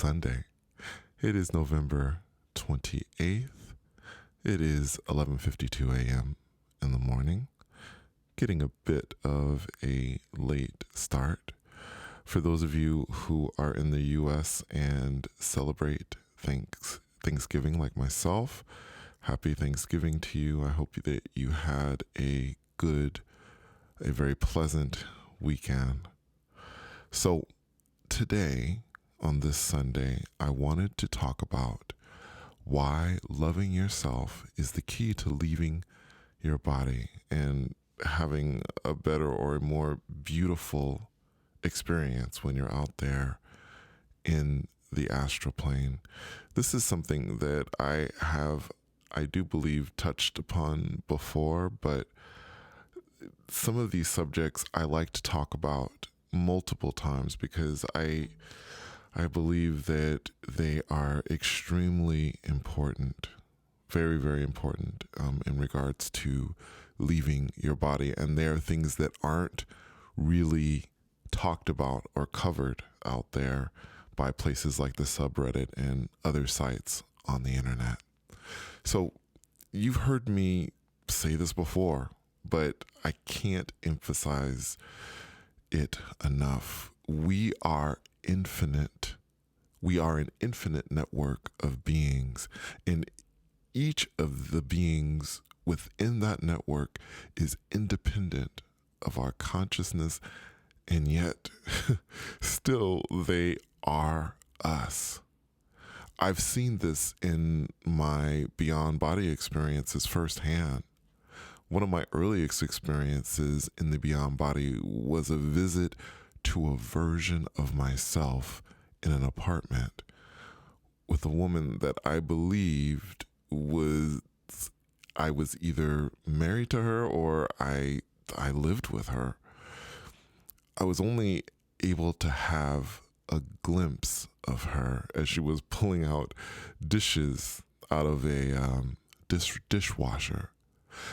Sunday. It is November 28th. It is 11:52 a.m. in the morning. Getting a bit of a late start. For those of you who are in the U.S. and celebrate Thanksgiving like myself, happy Thanksgiving to you. I hope that you had a very pleasant weekend. So today, on this Sunday, I wanted to talk about why loving yourself is the key to leaving your body and having a better or a more beautiful experience when you're out there in the astral plane. This is something that I do believe, touched upon before, but some of these subjects I like to talk about multiple times because I believe that they are extremely important, very, very important in regards to leaving your body. And there are things that aren't really talked about or covered out there by places like the subreddit and other sites on the internet. So you've heard me say this before, but I can't emphasize it enough. We are infinite. We are an infinite network of beings, and each of the beings within that network is independent of our consciousness, and yet still they are us. I've seen this in my beyond body experiences firsthand. One of my earliest experiences in the beyond body was a visit to a version of myself in an apartment with a woman that I believed I was either married to her or I lived with her. I was only able to have a glimpse of her as she was pulling out dishes out of a dishwasher.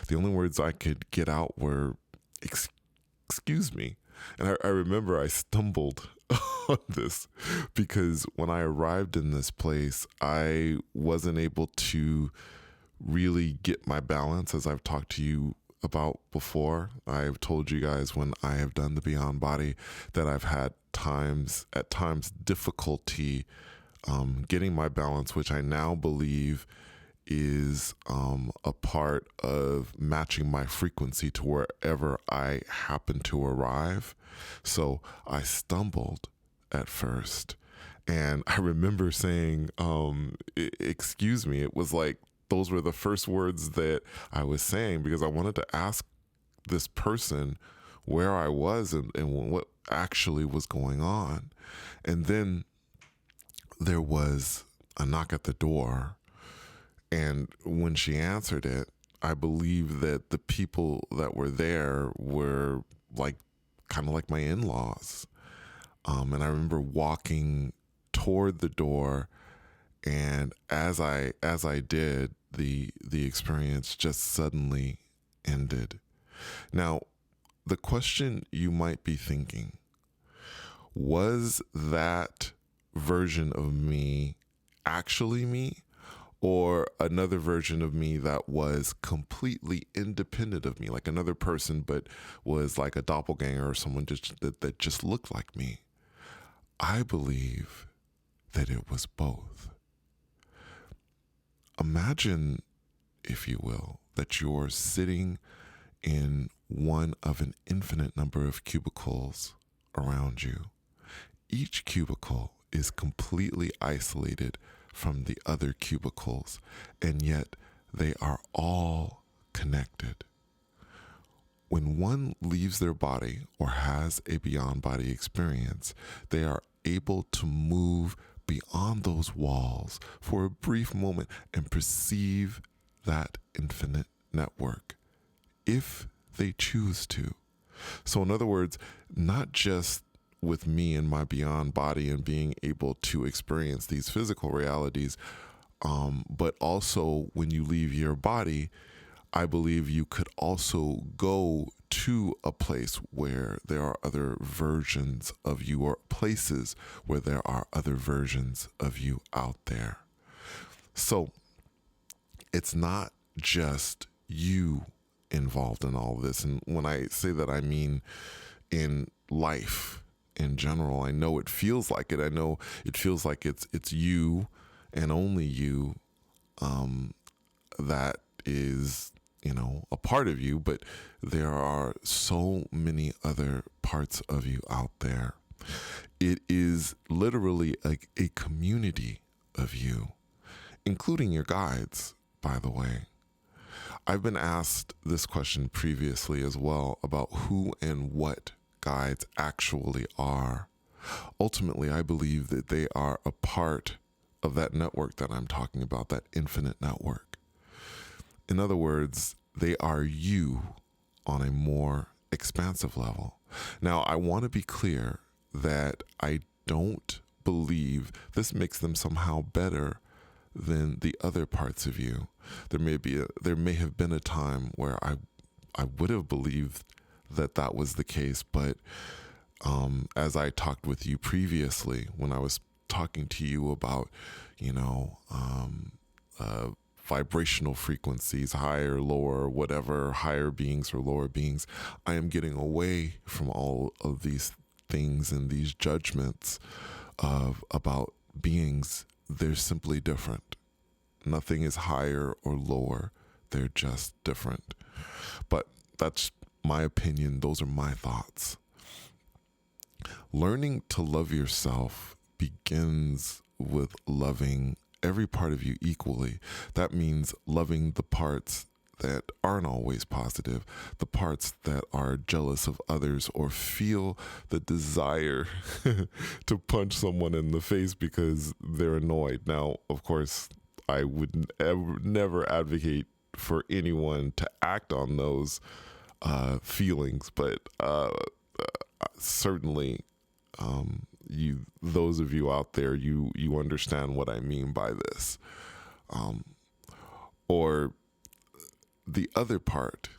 The only words I could get out were, excuse me. And I remember I stumbled on this because when I arrived in this place, I wasn't able to really get my balance, as I've talked to you about before. I've told you guys when I have done the Beyond Body that I've had at times difficulty getting my balance, which I now believe is a part of matching my frequency to wherever I happen to arrive. So I stumbled at first, and I remember saying, excuse me. It was like those were the first words that I was saying because I wanted to ask this person where I was and what actually was going on. And then there was a knock at the door. And when she answered it, I believe that the people that were there were kind of like my in-laws. And I remember walking toward the door, and as I did, the experience just suddenly ended. Now, the question you might be thinking, was that version of me actually me? Or another version of me that was completely independent of me, like another person, but was like a doppelganger or someone that just looked like me? I believe that it was both. Imagine, if you will, that you're sitting in one of an infinite number of cubicles around you. Each cubicle is completely isolated from the other cubicles, and yet they are all connected. When one leaves their body or has a beyond body experience, they are able to move beyond those walls for a brief moment and perceive that infinite network if they choose to. So in other words, not just with me and my beyond body and being able to experience these physical realities, but also when you leave your body, I believe you could also go to a place where there are other versions of you, or places where there are other versions of you out there. So it's not just you involved in all this. And when I say that, I mean in life in general. I know it feels like it. I know it feels like it's you and only you that is, a part of you, but there are so many other parts of you out there. It is literally like a community of you, including your guides, by the way. I've been asked this question previously as well about who and what guides actually are. Ultimately, I believe that they are a part of that network that I'm talking about, that infinite network. In other words, they are you on a more expansive level. Now, I want to be clear that I don't believe this makes them somehow better than the other parts of you. There may have been a time where I would have believed that was the case, but as I talked with you previously, when I was talking to you about, vibrational frequencies, higher, lower, whatever, higher beings or lower beings, I am getting away from all of these things and these judgments about beings. They're simply different. Nothing is higher or lower. They're just different. But that's my opinion. Those are my thoughts. Learning to love yourself begins with loving every part of you equally. That means loving the parts that aren't always positive, the parts that are jealous of others or feel the desire to punch someone in the face because they're annoyed. Now, of course, I would never advocate for anyone to act on those feelings, but certainly those of you out there, you understand what I mean by this. Or the other part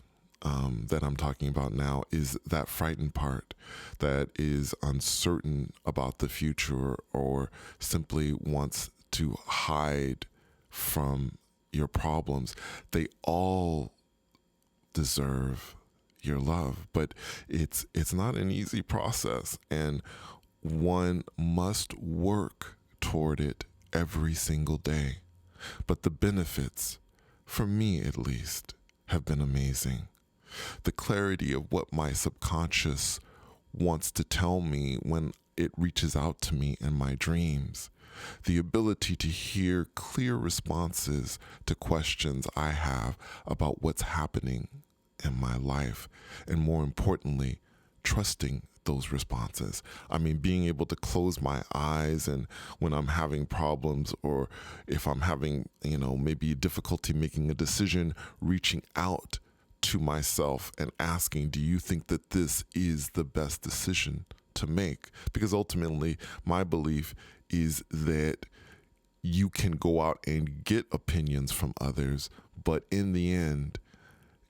that I'm talking about now is that frightened part that is uncertain about the future or simply wants to hide from your problems. They all deserve your love, but it's not an easy process, and one must work toward it every single day. But the benefits, for me at least, have been amazing. The clarity of what my subconscious wants to tell me when it reaches out to me in my dreams. The ability to hear clear responses to questions I have about what's happening in my life, and more importantly, trusting those responses. I mean, being able to close my eyes, and when I'm having problems, or if I'm having, maybe difficulty making a decision, reaching out to myself and asking, do you think that this is the best decision to make? Because ultimately, my belief is that you can go out and get opinions from others, but in the end,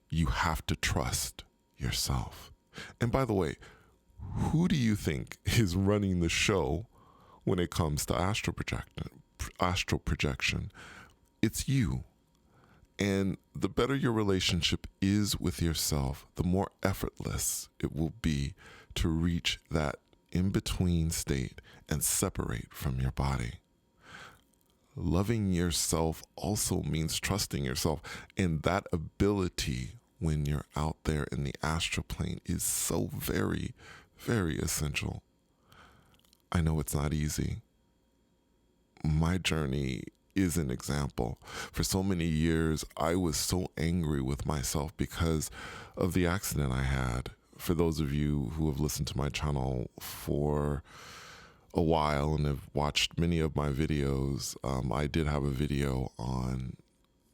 you have to trust yourself. And by the way, who do you think is running the show when it comes to astral projection? It's you. And the better your relationship is with yourself, the more effortless it will be to reach that in-between state and separate from your body. Loving yourself also means trusting yourself, and that ability when you're out there in the astral plane is so very, very essential. I know it's not easy. My journey is an example. For so many years, I was so angry with myself because of the accident I had. For those of you who have listened to my channel for a while and have watched many of my videos, I did have a video on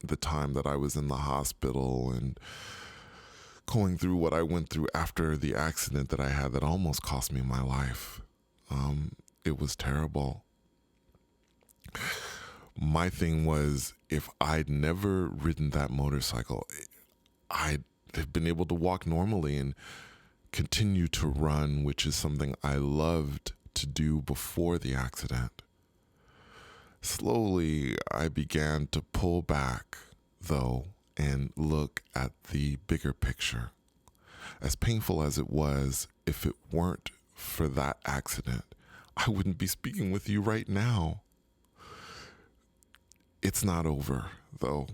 the time that I was in the hospital and going through what I went through after the accident that I had that almost cost me my life. It was terrible. My thing was, if I'd never ridden that motorcycle, they've been able to walk normally and continue to run, which is something I loved to do before the accident. Slowly, I began to pull back, though, and look at the bigger picture. As painful as it was, if it weren't for that accident, I wouldn't be speaking with you right now. It's not over, though.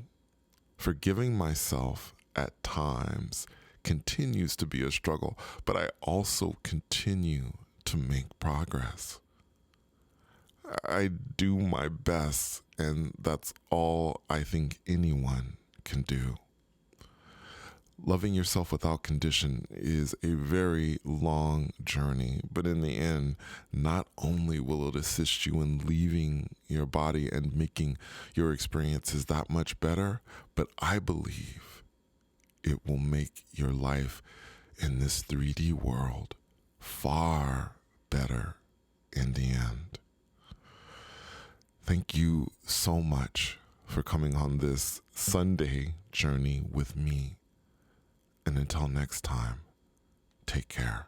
Forgiving myself at times continues to be a struggle, but I also continue to make progress. I do my best, and that's all I think anyone can do. Loving yourself without condition is a very long journey, but in the end, not only will it assist you in leaving your body and making your experiences that much better, but I believe it will make your life in this 3D world far better in the end. Thank you so much for coming on this Sunday journey with me. And until next time, take care.